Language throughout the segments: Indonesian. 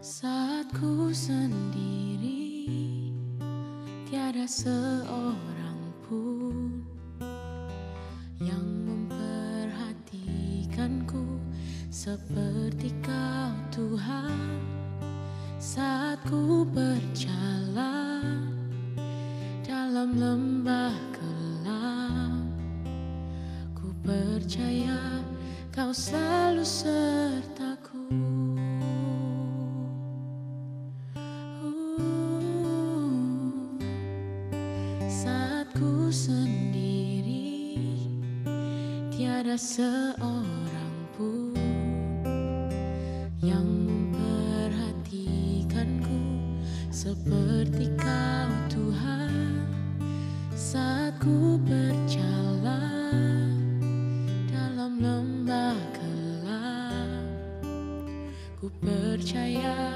Saat ku sendiri, tiada seorang pun yang memperhatikanku seperti Kau, Tuhan. Saat ku berjalan dalam lembah kelam, ku percaya Kau selalu sertaku. Saat ku sendiri, tiada seorang pun yang memperhatikanku seperti Kau, Tuhan. Saat ku berjalan dalam lembah kelam, ku percaya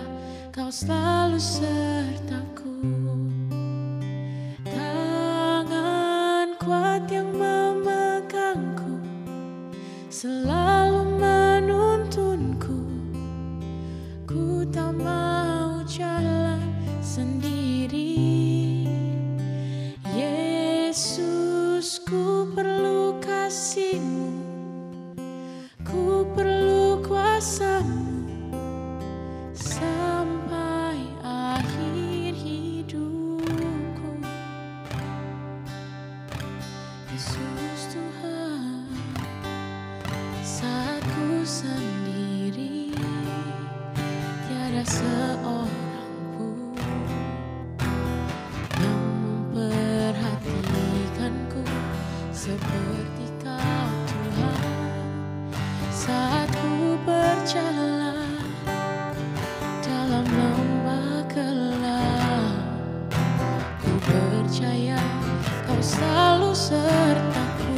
Kau selalu sertaku. Tangan kuat yang memegangku selalu menuntunku. Ku tak mau jalan sendiri. Yesus, ku perlu kasih-Mu, ku perlu kuasa-Mu sampai akhir hidupku. Yesus Tuhan, saat ku sendiri, tiada seorang pun yang memperhatikanku seperti Kau, Tuhan. Saat ku berjalan dalam lembah kelam, ku percaya Kau selalu sertaku.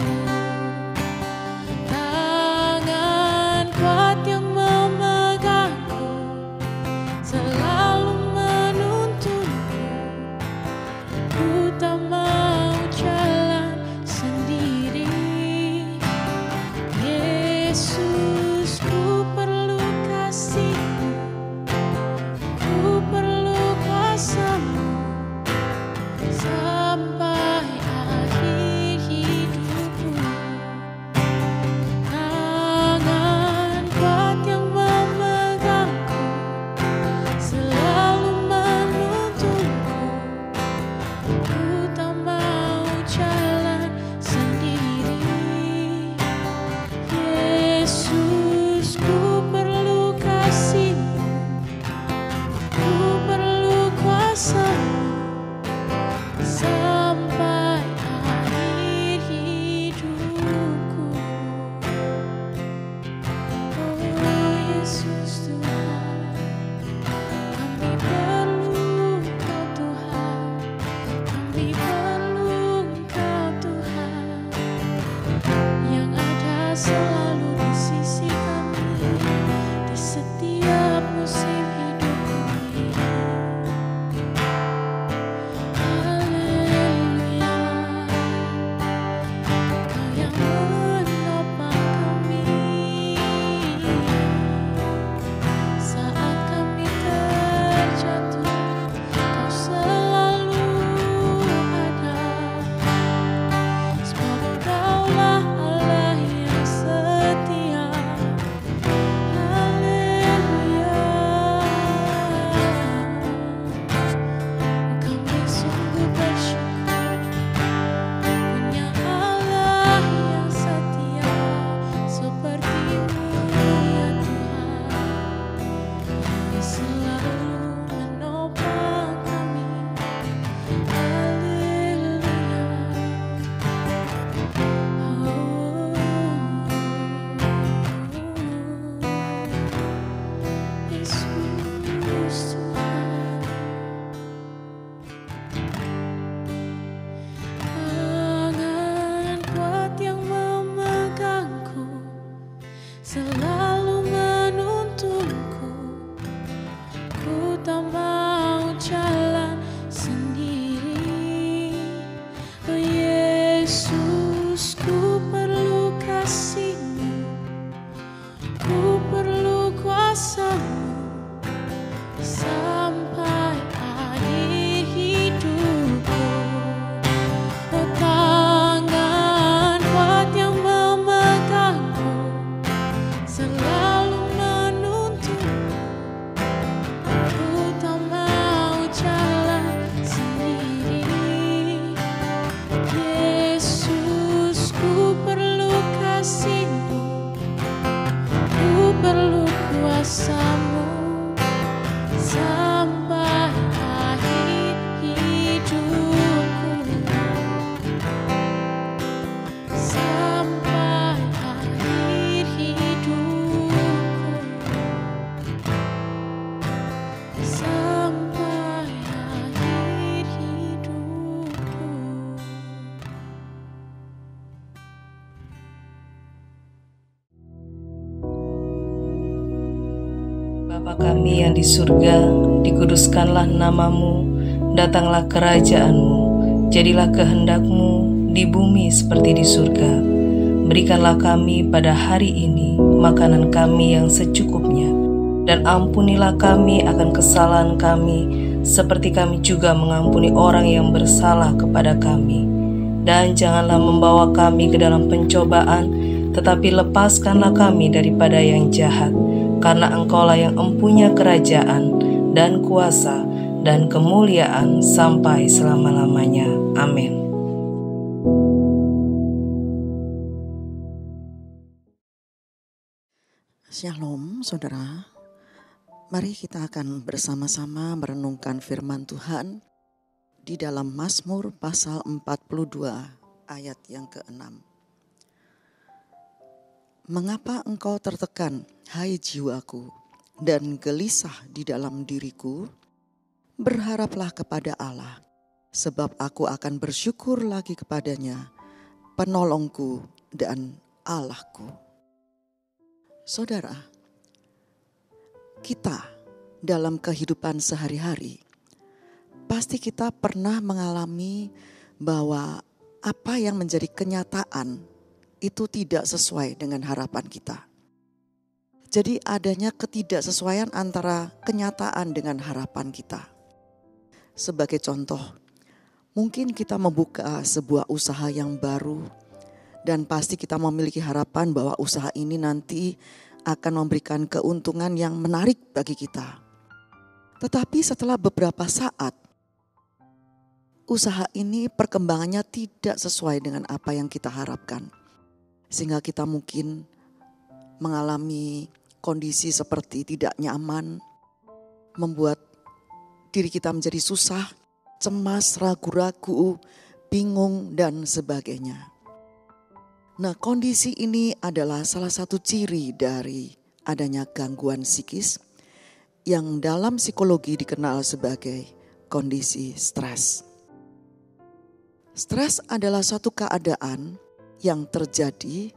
Tangan kuat yang memegangku selalu menuntunku. Ku tak mau jalan sendiri. Yesus, ku perlu kasih-Mu, ku perlu kuasa-Mu sampai akhir hidupku. Tangan kuat yang memegangku selalu menuntunku. Ku tak mau jalan sendiri. Yesus, ku perlu kasih-Mu, ku perlu kuasa-Mu sampai akhir hidupku. Oh Yesus Tuhan, kami perlu Engkau Tuhan, kami perlu Engkau Tuhan, yang ada selalu di sisi kami di setiap musim hidup kami. Haleluya, Kau yang menopang kami saat kami terjatuh. Kau selalu ada, sebab Kaulah Allah yang setia. Haleluya, kami sungguh bersyukur punya Allah yang setia seperti-Mu ya Tuhan, yang selalu menopang kami. Haleluya, Yesus Tuhan. Tangan kuat yang memegangku selalu menuntunku. Ku tak mau jalan sendiri. Oh Yesus, ku perlu kasih-Mu, ku perlu kuasa-Mu selalu menuntun. Ku tak mau jalan sendiri. Yesus, ku perlu kasih-Mu, ku perlu kuasa-Mu sampai akhir hidupku, sampai akhir hidupku, sampai akhir hidupku. Bapa kami yang di surga, dikuduskanlah nama-Mu, datanglah kerajaan-Mu, jadilah kehendak-Mu di bumi seperti di surga. Berikanlah kami pada hari ini makanan kami yang secukupnya, dan ampunilah kami akan kesalahan kami, seperti kami juga mengampuni orang yang bersalah kepada kami. Dan janganlah membawa kami ke dalam pencobaan, tetapi lepaskanlah kami daripada yang jahat. Karena Engkaulah yang empunya kerajaan dan kuasa dan kemuliaan sampai selama-lamanya. Amin. Shalom saudara, mari kita akan bersama-sama merenungkan firman Tuhan di dalam Mazmur pasal 42 ayat yang ke-6. Mengapa engkau tertekan, hai jiwaku, dan gelisah di dalam diriku? Berharaplah kepada Allah, sebab aku akan bersyukur lagi kepadanya, penolongku dan Allahku. Saudara, kita dalam kehidupan sehari-hari, pasti kita pernah mengalami bahwa apa yang menjadi kenyataan itu tidak sesuai dengan harapan kita. Jadi adanya ketidaksesuaian antara kenyataan dengan harapan kita. Sebagai contoh, mungkin kita membuka sebuah usaha yang baru dan pasti kita memiliki harapan bahwa usaha ini nanti akan memberikan keuntungan yang menarik bagi kita. Tetapi setelah beberapa saat, usaha ini perkembangannya tidak sesuai dengan apa yang kita harapkan. Sehingga kita mungkin mengalami kondisi seperti tidak nyaman, membuat diri kita menjadi susah, cemas, ragu-ragu, bingung, dan sebagainya. Nah, kondisi ini adalah salah satu ciri dari adanya gangguan psikis yang dalam psikologi dikenal sebagai kondisi stres. Stres adalah suatu keadaan yang terjadi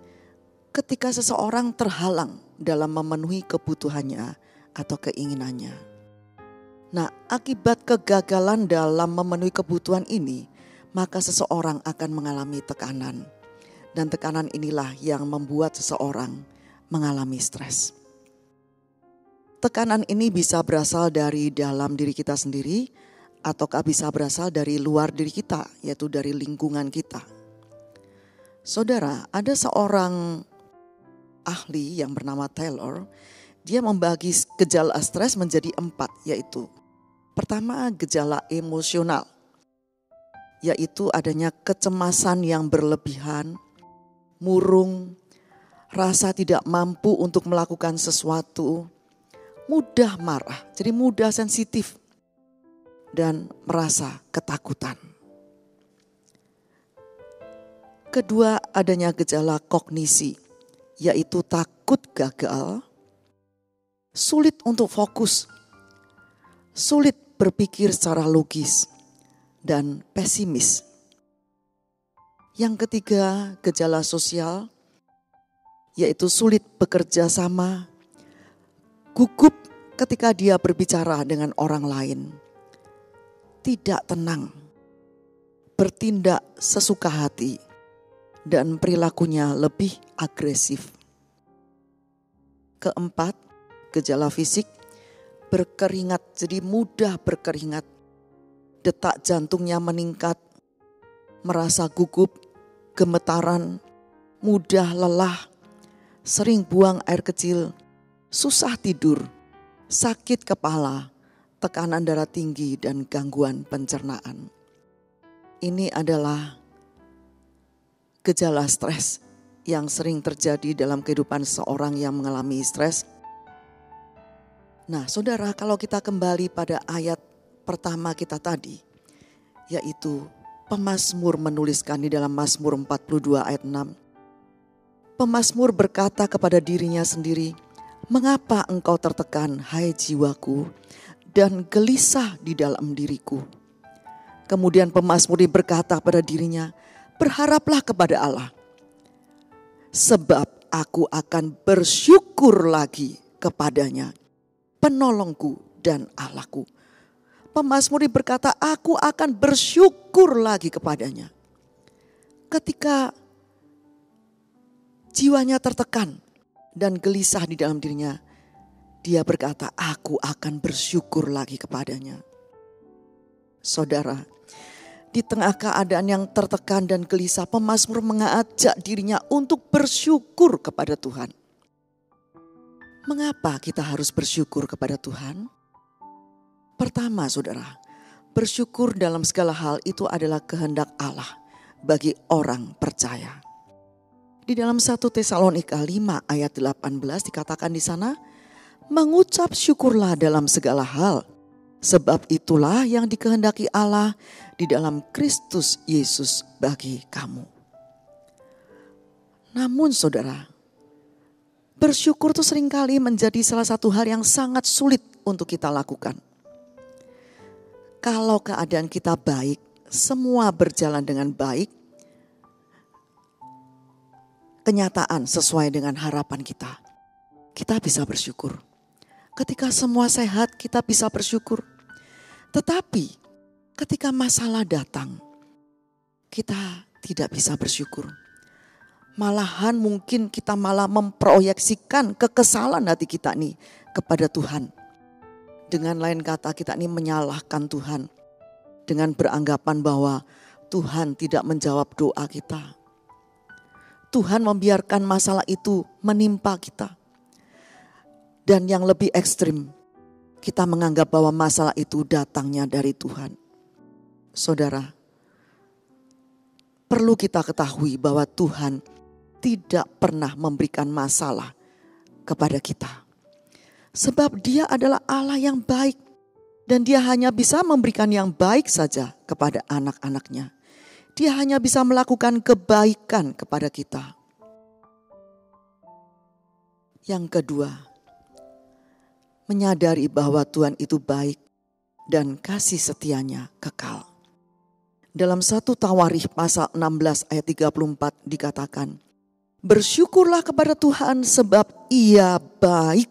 ketika seseorang terhalang dalam memenuhi kebutuhannya atau keinginannya. Nah, akibat kegagalan dalam memenuhi kebutuhan ini, maka seseorang akan mengalami tekanan. Dan tekanan inilah yang membuat seseorang mengalami stres. Tekanan ini bisa berasal dari dalam diri kita sendiri, ataukah bisa berasal dari luar diri kita, yaitu dari lingkungan kita. Saudara, ada seorang ahli yang bernama Taylor. Dia membagi gejala stres menjadi 4, yaitu pertama, gejala emosional, yaitu adanya kecemasan yang berlebihan, murung, rasa tidak mampu untuk melakukan sesuatu, mudah marah, jadi mudah sensitif, dan merasa ketakutan. Kedua, adanya gejala kognisi, yaitu takut gagal, sulit untuk fokus, sulit berpikir secara logis, dan pesimis. Yang ketiga, gejala sosial, yaitu sulit bekerja sama, gugup ketika dia berbicara dengan orang lain, tidak tenang, bertindak sesuka hati, dan perilakunya lebih agresif. Keempat, gejala fisik, berkeringat, jadi mudah berkeringat, detak jantungnya meningkat, merasa gugup, gemetaran, mudah lelah, sering buang air kecil, susah tidur, sakit kepala, tekanan darah tinggi, dan gangguan pencernaan. Ini adalah gejala stres yang sering terjadi dalam kehidupan seorang yang mengalami stres. Nah, saudara, kalau kita kembali pada ayat pertama kita tadi, yaitu pemazmur menuliskan di dalam Mazmur 42 ayat 6. Pemazmur berkata kepada dirinya sendiri, "Mengapa engkau tertekan, hai jiwaku, dan gelisah di dalam diriku?" Kemudian pemazmur berkata pada dirinya, "Berharaplah kepada Allah, sebab aku akan bersyukur lagi kepadanya, penolongku dan Allahku." Pemazmur berkata, "Aku akan bersyukur lagi kepadanya." Ketika jiwanya tertekan dan gelisah di dalam dirinya, dia berkata, "Aku akan bersyukur lagi kepadanya." Saudara, di tengah keadaan yang tertekan dan gelisah, pemazmur mengajak dirinya untuk bersyukur kepada Tuhan. Mengapa kita harus bersyukur kepada Tuhan? Pertama, saudara, bersyukur dalam segala hal itu adalah kehendak Allah bagi orang percaya. Di dalam 1 Tesalonika 5 ayat 18 dikatakan di sana, "Mengucap syukurlah dalam segala hal, sebab itulah yang dikehendaki Allah di dalam Kristus Yesus bagi kamu." Namun saudara, bersyukur itu seringkali menjadi salah satu hal yang sangat sulit untuk kita lakukan. Kalau keadaan kita baik, semua berjalan dengan baik, kenyataan sesuai dengan harapan kita bisa bersyukur. Ketika semua sehat, kita bisa bersyukur. Tetapi ketika masalah datang, kita tidak bisa bersyukur. Malahan mungkin kita malah memproyeksikan kekesalan hati kita nih kepada Tuhan. Dengan lain kata, kita ini menyalahkan Tuhan dengan beranggapan bahwa Tuhan tidak menjawab doa kita. Tuhan membiarkan masalah itu menimpa kita. Dan yang lebih ekstrim, kita menganggap bahwa masalah itu datangnya dari Tuhan. Saudara, perlu kita ketahui bahwa Tuhan tidak pernah memberikan masalah kepada kita. Sebab Dia adalah Allah yang baik, dan Dia hanya bisa memberikan yang baik saja kepada anak-anaknya. Dia hanya bisa melakukan kebaikan kepada kita. Yang kedua, menyadari bahwa Tuhan itu baik dan kasih setianya kekal. Dalam 1 Tawarikh pasal 16 ayat 34 dikatakan, "Bersyukurlah kepada Tuhan sebab Ia baik,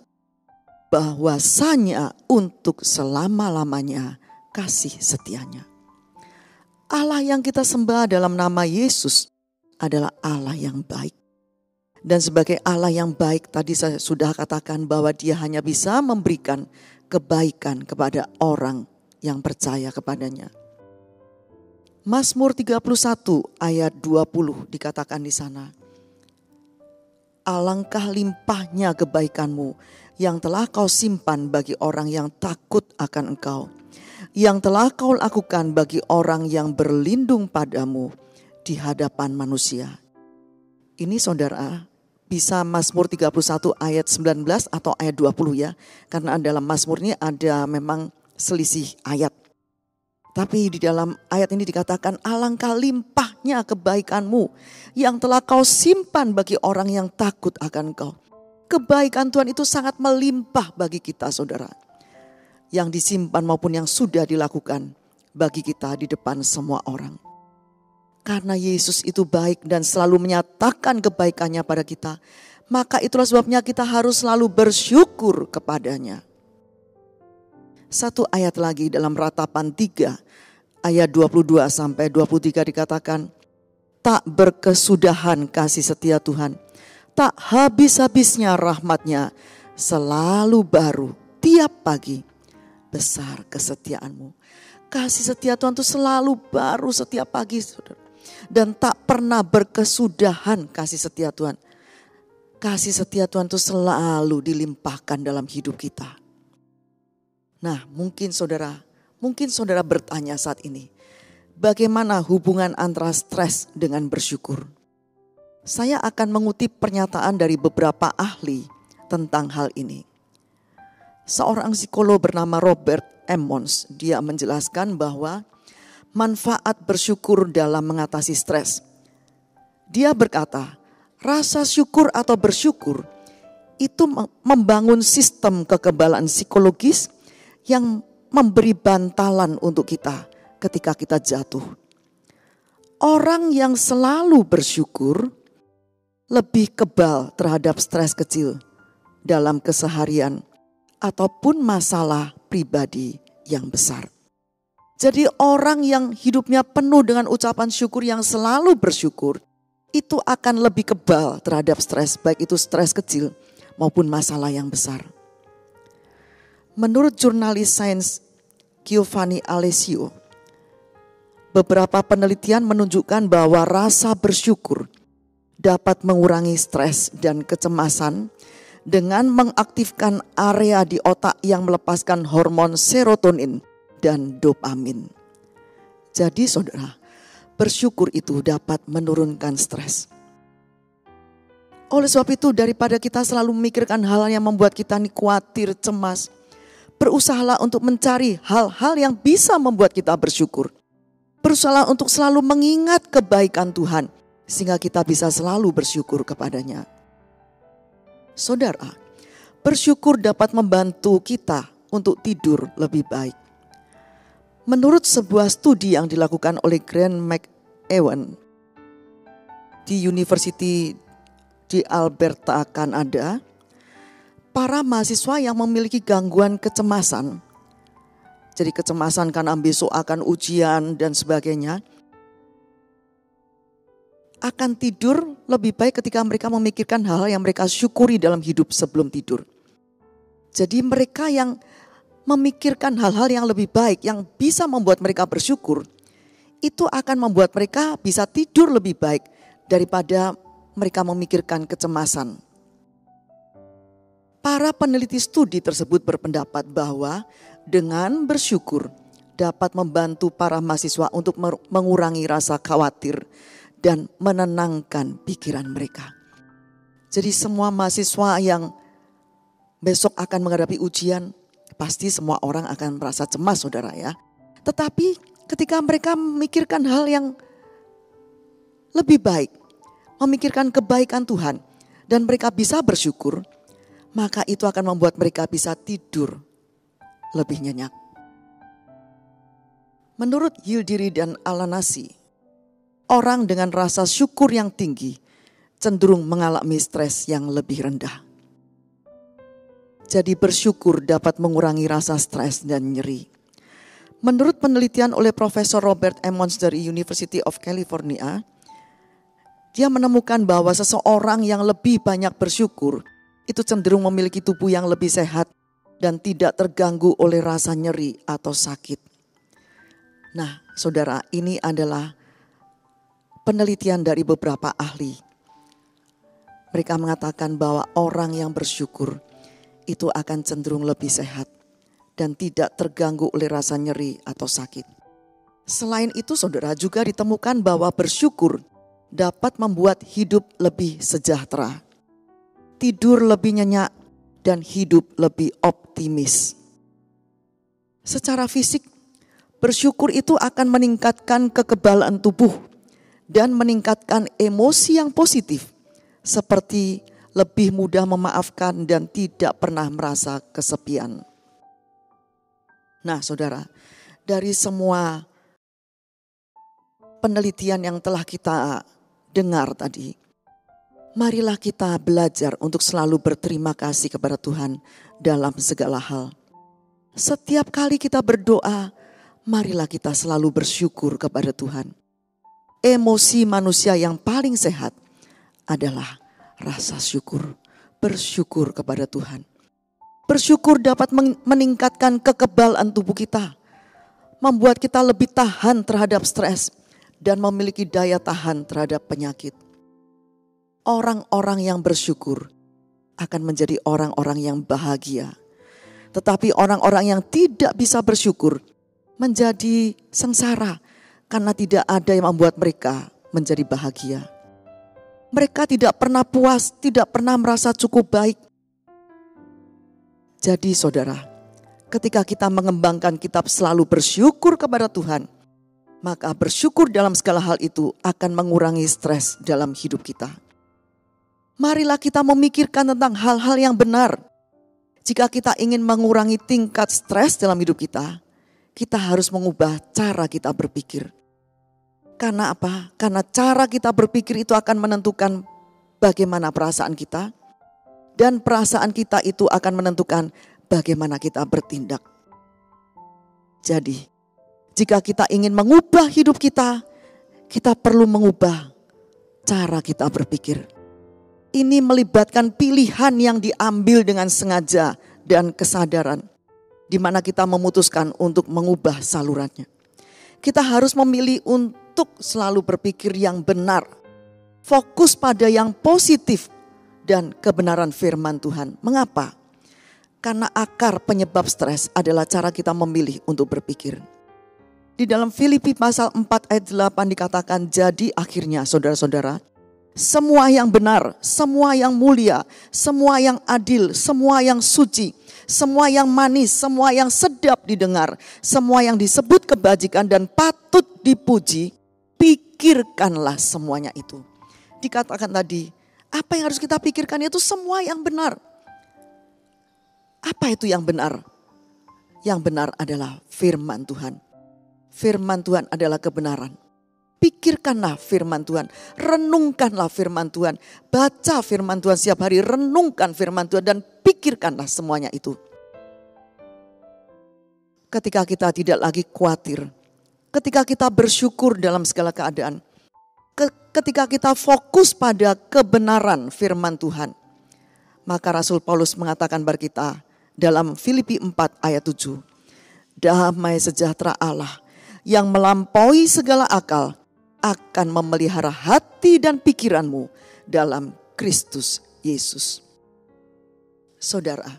bahwasanya untuk selama-lamanya kasih setianya." Allah yang kita sembah dalam nama Yesus adalah Allah yang baik. Dan sebagai Allah yang baik, tadi saya sudah katakan bahwa Dia hanya bisa memberikan kebaikan kepada orang yang percaya kepadanya. Mazmur 31 ayat 20 dikatakan di sana, "Alangkah limpahnya kebaikanmu yang telah kau simpan bagi orang yang takut akan engkau, yang telah kau lakukan bagi orang yang berlindung padamu di hadapan manusia." Ini saudara, bisa Mazmur 31 ayat 19 atau ayat 20 ya. Karena dalam Mazmur ini ada memang selisih ayat. Tapi di dalam ayat ini dikatakan, "Alangkah limpahnya kebaikanmu yang telah kau simpan bagi orang yang takut akan engkau." Kebaikan Tuhan itu sangat melimpah bagi kita saudara. Yang disimpan maupun yang sudah dilakukan bagi kita di depan semua orang. Karena Yesus itu baik dan selalu menyatakan kebaikannya pada kita, maka itulah sebabnya kita harus selalu bersyukur kepadanya. Satu ayat lagi dalam Ratapan 3 ayat 22 sampai 23 dikatakan, "Tak berkesudahan kasih setia Tuhan, tak habis-habisnya rahmatnya, selalu baru tiap pagi, besar kesetiaanmu." Kasih setia Tuhan itu selalu baru setiap pagi saudara. Dan tak pernah berkesudahan kasih setia Tuhan. kasih setia Tuhan itu selalu dilimpahkan dalam hidup kita. Nah, mungkin saudara bertanya saat ini, bagaimana hubungan antara stres dengan bersyukur? Saya akan mengutip pernyataan dari beberapa ahli tentang hal ini. Seorang psikolog bernama Robert Emmons, dia menjelaskan bahwa manfaat bersyukur dalam mengatasi stres. Dia berkata, rasa syukur atau bersyukur itu membangun sistem kekebalan psikologis yang memberi bantalan untuk kita ketika kita jatuh. Orang yang selalu bersyukur lebih kebal terhadap stres kecil dalam keseharian ataupun masalah pribadi yang besar. Jadi orang yang hidupnya penuh dengan ucapan syukur, yang selalu bersyukur, itu akan lebih kebal terhadap stres, baik itu stres kecil maupun masalah yang besar. Menurut jurnalis sains Giovanni Alessio, beberapa penelitian menunjukkan bahwa rasa bersyukur dapat mengurangi stres dan kecemasan dengan mengaktifkan area di otak yang melepaskan hormon serotonin dan dopamin. Jadi saudara, bersyukur itu dapat menurunkan stres. Oleh sebab itu, daripada kita selalu memikirkan hal yang membuat kita khawatir, cemas, berusahalah untuk mencari hal-hal yang bisa membuat kita bersyukur. Berusahalah untuk selalu mengingat kebaikan Tuhan, sehingga kita bisa selalu bersyukur kepadanya. Saudara, bersyukur dapat membantu kita untuk tidur lebih baik. Menurut sebuah studi yang dilakukan oleh Grant McEwen di University di Alberta, Kanada, para mahasiswa yang memiliki gangguan kecemasan, jadi kecemasan karena besok akan ujian dan sebagainya, akan tidur lebih baik ketika mereka memikirkan hal yang mereka syukuri dalam hidup sebelum tidur. Jadi mereka yang memikirkan hal-hal yang lebih baik, yang bisa membuat mereka bersyukur, itu akan membuat mereka bisa tidur lebih baik daripada mereka memikirkan kecemasan. Para peneliti studi tersebut berpendapat bahwa dengan bersyukur dapat membantu para mahasiswa untuk mengurangi rasa khawatir dan menenangkan pikiran mereka. Jadi semua mahasiswa yang besok akan menghadapi ujian, pasti semua orang akan merasa cemas, saudara ya. Tetapi ketika mereka memikirkan hal yang lebih baik, memikirkan kebaikan Tuhan, dan mereka bisa bersyukur, maka itu akan membuat mereka bisa tidur lebih nyenyak. Menurut Yildiri dan Alanasi, orang dengan rasa syukur yang tinggi cenderung mengalami stres yang lebih rendah. Jadi bersyukur dapat mengurangi rasa stres dan nyeri. Menurut penelitian oleh Profesor Robert Emmons dari University of California, dia menemukan bahwa seseorang yang lebih banyak bersyukur itu cenderung memiliki tubuh yang lebih sehat dan tidak terganggu oleh rasa nyeri atau sakit. Nah, saudara, ini adalah penelitian dari beberapa ahli. Mereka mengatakan bahwa orang yang bersyukur itu akan cenderung lebih sehat dan tidak terganggu oleh rasa nyeri atau sakit. Selain itu, saudara, juga ditemukan bahwa bersyukur dapat membuat hidup lebih sejahtera, tidur lebih nyenyak, dan hidup lebih optimis. Secara fisik, bersyukur itu akan meningkatkan kekebalan tubuh dan meningkatkan emosi yang positif, seperti lebih mudah memaafkan dan tidak pernah merasa kesepian. Nah, saudara, dari semua penelitian yang telah kita dengar tadi, marilah kita belajar untuk selalu berterima kasih kepada Tuhan dalam segala hal. Setiap kali kita berdoa, marilah kita selalu bersyukur kepada Tuhan. Emosi manusia yang paling sehat adalah rasa syukur, bersyukur kepada Tuhan. Bersyukur dapat meningkatkan kekebalan tubuh kita, membuat kita lebih tahan terhadap stres dan memiliki daya tahan terhadap penyakit. orang-orang yang bersyukur akan menjadi orang-orang yang bahagia. Tetapi orang-orang yang tidak bisa bersyukur menjadi sengsara karena tidak ada yang membuat mereka menjadi bahagia. Mereka tidak pernah puas, tidak pernah merasa cukup baik. Jadi saudara, ketika kita mengembangkan kitab selalu bersyukur kepada Tuhan, maka bersyukur dalam segala hal itu akan mengurangi stres dalam hidup kita. Marilah kita memikirkan tentang hal-hal yang benar. Jika kita ingin mengurangi tingkat stres dalam hidup kita harus mengubah cara kita berpikir. Karena apa? Karena cara kita berpikir itu akan menentukan bagaimana perasaan kita. Dan perasaan kita itu akan menentukan bagaimana kita bertindak. Jadi, jika kita ingin mengubah hidup kita perlu mengubah cara kita berpikir. Ini melibatkan pilihan yang diambil dengan sengaja dan kesadaran, di mana kita memutuskan untuk mengubah salurannya. Kita harus memilih untuk selalu berpikir yang benar, fokus pada yang positif dan kebenaran firman Tuhan. Mengapa? Karena akar penyebab stres adalah cara kita memilih untuk berpikir. Di dalam Filipi pasal 4 ayat 8 dikatakan, jadi akhirnya saudara-saudara, semua yang benar, semua yang mulia, semua yang adil, semua yang suci, semua yang manis, semua yang sedap didengar, semua yang disebut kebajikan dan patut dipuji, pikirkanlah semuanya itu. Dikatakan tadi, apa yang harus kita pikirkan itu semua yang benar. Apa itu yang benar? Yang benar adalah firman Tuhan. Firman Tuhan adalah kebenaran. Pikirkanlah firman Tuhan, renungkanlah firman Tuhan, baca firman Tuhan setiap hari, renungkan firman Tuhan dan pikirkanlah semuanya itu. Ketika kita tidak lagi khawatir, ketika kita bersyukur dalam segala keadaan, ketika kita fokus pada kebenaran firman Tuhan, maka Rasul Paulus mengatakan kepada kita dalam Filipi 4 ayat 7, damai sejahtera Allah yang melampaui segala akal akan memelihara hati dan pikiranmu dalam Kristus Yesus. Saudara,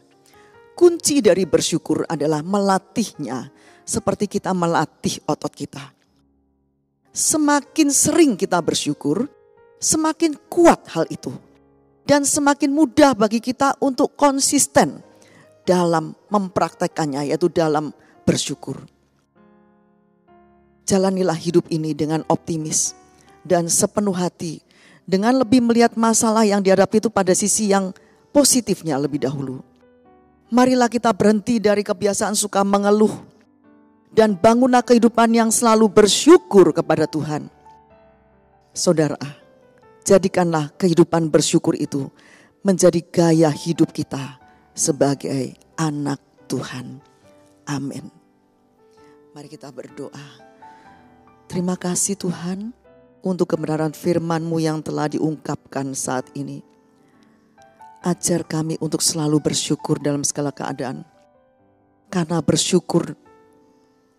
kunci dari bersyukur adalah melatihnya seperti kita melatih otot kita. Semakin sering kita bersyukur, semakin kuat hal itu. Dan semakin mudah bagi kita untuk konsisten dalam mempraktekannya, yaitu dalam bersyukur. Jalanilah hidup ini dengan optimis dan sepenuh hati, dengan lebih melihat masalah yang dihadapi itu pada sisi yang positifnya lebih dahulu. Marilah kita berhenti dari kebiasaan suka mengeluh dan bangunlah kehidupan yang selalu bersyukur kepada Tuhan. Saudara, jadikanlah kehidupan bersyukur itu menjadi gaya hidup kita sebagai anak Tuhan. Amin. Mari kita berdoa. Terima kasih Tuhan untuk kebenaran firman-Mu yang telah diungkapkan saat ini. Ajar kami untuk selalu bersyukur dalam segala keadaan. Karena bersyukur,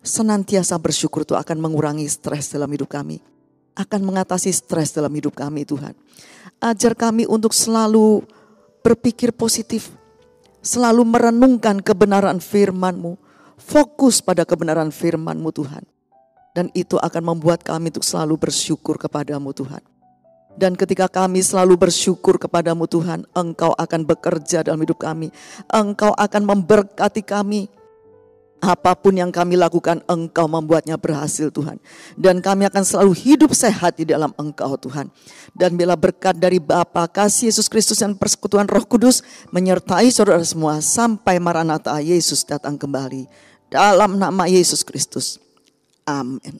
senantiasa bersyukur itu akan mengurangi stres dalam hidup kami. Akan mengatasi stres dalam hidup kami Tuhan. Ajar kami untuk selalu berpikir positif. Selalu merenungkan kebenaran firman-Mu. Fokus pada kebenaran firman-Mu Tuhan. Dan itu akan membuat kami untuk selalu bersyukur kepadamu Tuhan. Dan ketika kami selalu bersyukur kepadamu Tuhan, Engkau akan bekerja dalam hidup kami. Engkau akan memberkati kami. Apapun yang kami lakukan, Engkau membuatnya berhasil Tuhan. Dan kami akan selalu hidup sehat di dalam Engkau Tuhan. Dan bila berkat dari Bapa, kasih Yesus Kristus dan persekutuan Roh Kudus menyertai saudara semua sampai Maranatha Yesus datang kembali. Dalam nama Yesus Kristus. Amin.